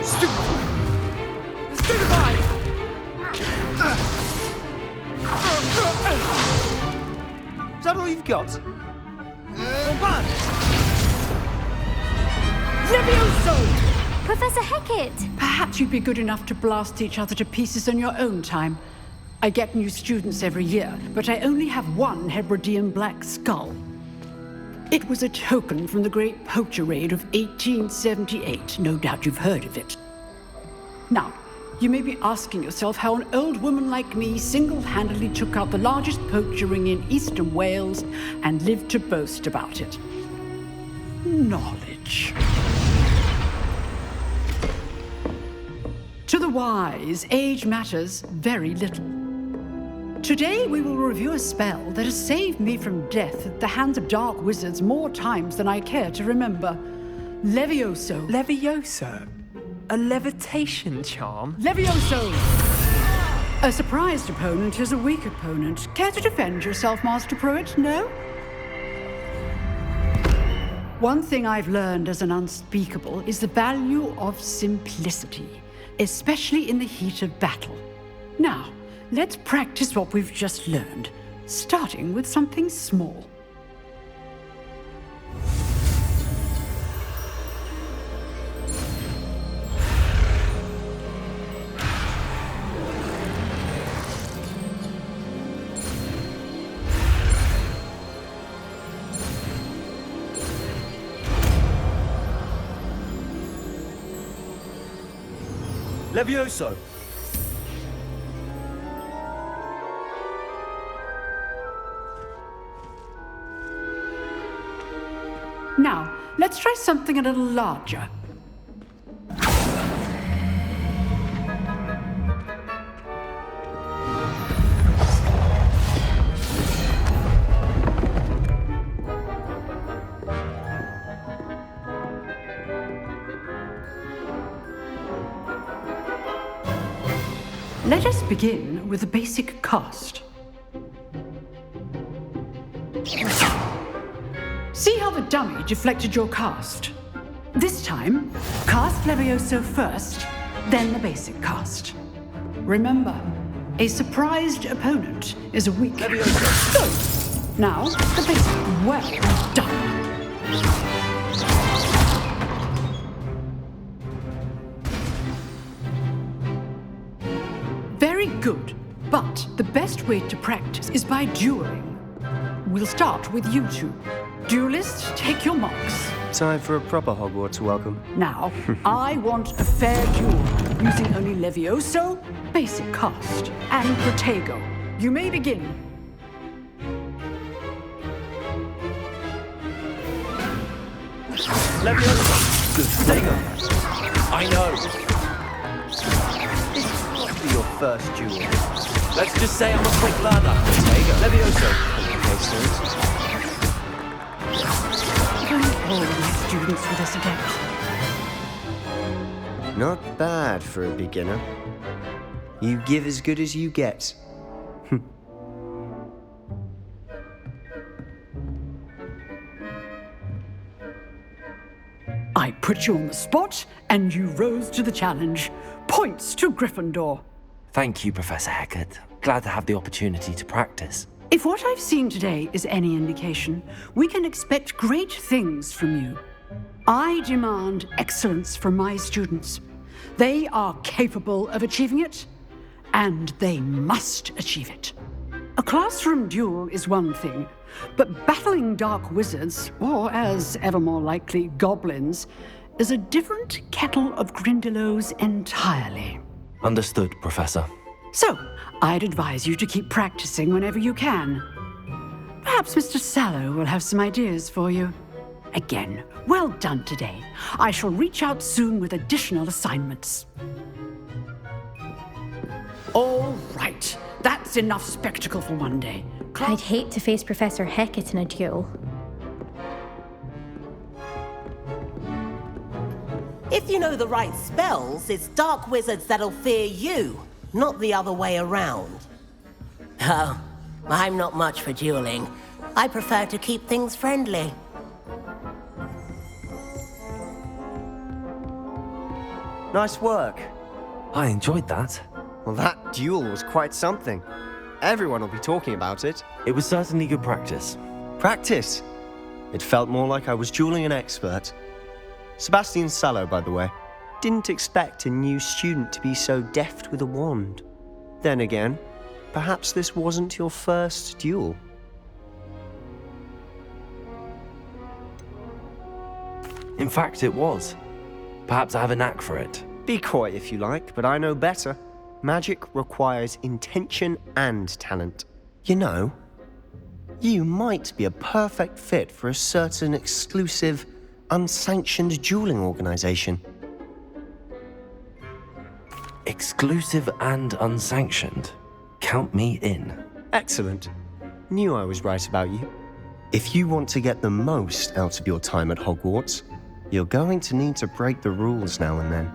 Stupefy! Is that all you've got? Bombard! Levioso! Professor Hackett! Perhaps you'd be good enough to blast each other to pieces in your own time. I get new students every year, but I only have one Hebridean black skull. It was a token from the Great Poacher Raid of 1878. No doubt you've heard of it. Now, you may be asking yourself how an old woman like me single-handedly took out the largest poacher ring in eastern Wales and lived to boast about it. Knowledge. To the wise, age matters very little. Today we will review a spell that has saved me from death at the hands of dark wizards more times than I care to remember. Levioso. Levioso? A levitation charm? Levioso! A surprised opponent is a weak opponent. Care to defend yourself, Master Pruitt? No? One thing I've learned as an unspeakable is the value of simplicity, especially in the heat of battle. Now, let's practice what we've just learned, starting with something small. Levioso! Now, let's try something a little larger. Let us begin with a basic cast. See how the dummy deflected your cast? This time, cast Levioso first, then the basic cast. Remember, a surprised opponent is a weak... Levioso! Good. Now, the basic. Well done. Very good, but the best way to practice is by dueling. We'll start with you two. Duelists, take your marks. Time for a proper Hogwarts welcome. Now, I want a fair duel, using only Levioso, basic cast, and Protego. You may begin. Levioso! Good. Protego! I know! This will not be your first duel. Let's just say I'm a quick learner. Protego. Levioso! All these students with us again. Not bad for a beginner. You give as good as you get. I put you on the spot, and you rose to the challenge. Points to Gryffindor. Thank you, Professor Hackett. Glad to have the opportunity to practice. If what I've seen today is any indication, we can expect great things from you. I demand excellence from my students. They are capable of achieving it, and they must achieve it. A classroom duel is one thing, but battling dark wizards, or as ever more likely, goblins, is a different kettle of Grindylows entirely. Understood, Professor. So, I'd advise you to keep practicing whenever you can. Perhaps Mr. Sallow will have some ideas for you. Again, well done today. I shall reach out soon with additional assignments. All right, that's enough spectacle for one day. I'd hate to face Professor Hackett in a duel. If you know the right spells, it's dark wizards that'll fear you, not the other way around. Oh, I'm not much for dueling. I prefer to keep things friendly. Nice work. I enjoyed that. Well, that duel was quite something. Everyone will be talking about it. It was certainly good practice. Practice. It felt more like I was dueling an expert. Sebastian Sallow, by the way. Didn't expect a new student to be so deft with a wand. Then again, perhaps this wasn't your first duel. In fact, it was. Perhaps I have a knack for it. Be coy if you like, but I know better. Magic requires intention and talent. You know, you might be a perfect fit for a certain exclusive, unsanctioned dueling organization. Exclusive and unsanctioned. Count me in. Excellent. Knew I was right about you. If you want to get the most out of your time at Hogwarts, you're going to need to break the rules now and then.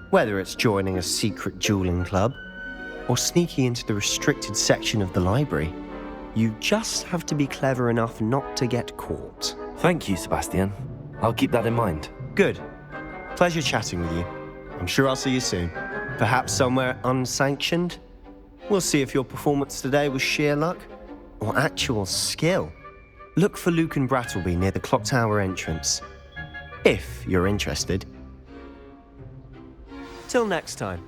Whether it's joining a secret dueling club or sneaking into the restricted section of the library, you just have to be clever enough not to get caught. Thank you, Sebastian. I'll keep that in mind. Good. Pleasure chatting with you. I'm sure I'll see you soon. Perhaps somewhere unsanctioned? We'll see if your performance today was sheer luck or actual skill. Look for Luke and Brattleby near the clock tower entrance, if you're interested. Till next time.